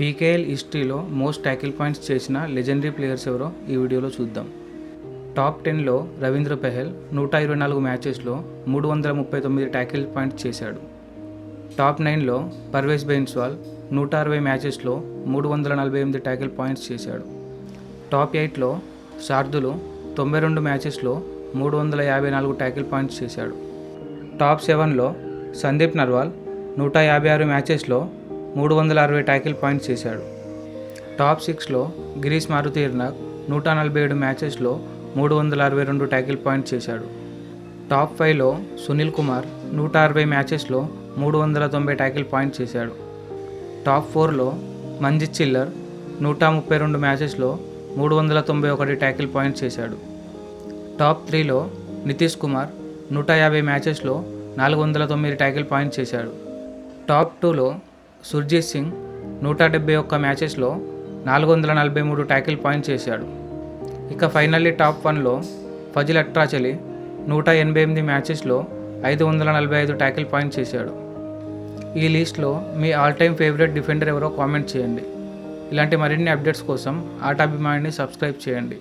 PKL హిస్టరీలో most tackle points చేసిన legendary players ఎవరో ఈ వీడియోలో చూద్దాం. టాప్ 10లో రవీంద్ర పెహల్ 124 మ్యాచెస్లో 339 ట్యాకిల్ పాయింట్స్ చేశాడు. టాప్ 9లో పర్వేజ్ బెయిన్స్వాల్ 160 మ్యాచెస్లో 348 ట్యాకిల్ పాయింట్స్ చేశాడు. టాప్ 8లో శార్దుల్ 92 మ్యాచెస్లో 354 ట్యాకిల్ పాయింట్స్ చేశాడు. టాప్ 7లో సందీప్ నర్వాల్ 156 మ్యాచెస్లో 360 ట్యాకిల్ పాయింట్స్ చేశాడు. టాప్ 6లో గిరీష్ మారుతీర్నాగ్ 147 మ్యాచెస్లో 362 ట్యాకిల్ పాయింట్స్ చేశాడు. టాప్ 5లో సునీల్ కుమార్ 160 మ్యాచెస్లో 390 ట్యాకిల్ పాయింట్స్ చేశాడు. టాప్ 4లో మంజిత్ చిల్లర్ 132 మ్యాచెస్లో 391 ట్యాకిల్ పాయింట్స్ చేశాడు. టాప్ 3లో నితీష్ కుమార్ 150 మ్యాచెస్లో 409 ట్యాకిల్ పాయింట్స్ చేశాడు. టాప్ 2లో సుర్జీత్ సింగ్ 171 మ్యాచెస్లో 443 ట్యాకిల్ పాయింట్స్ చేశాడు. ఇక ఫైనల్లీ టాప్ 1లో ఫజిల్ అట్రాచలి 188 మ్యాచెస్లో 545 ట్యాకిల్ పాయింట్స్ చేశాడు. ఈ లిస్ట్లో మీ ఆల్ టైమ్ ఫేవరెట్ డిఫెండర్ ఎవరో కామెంట్ చేయండి. ఇలాంటి మరిన్ని అప్డేట్స్ కోసం ఆటాభిమానిని సబ్స్క్రైబ్ చేయండి.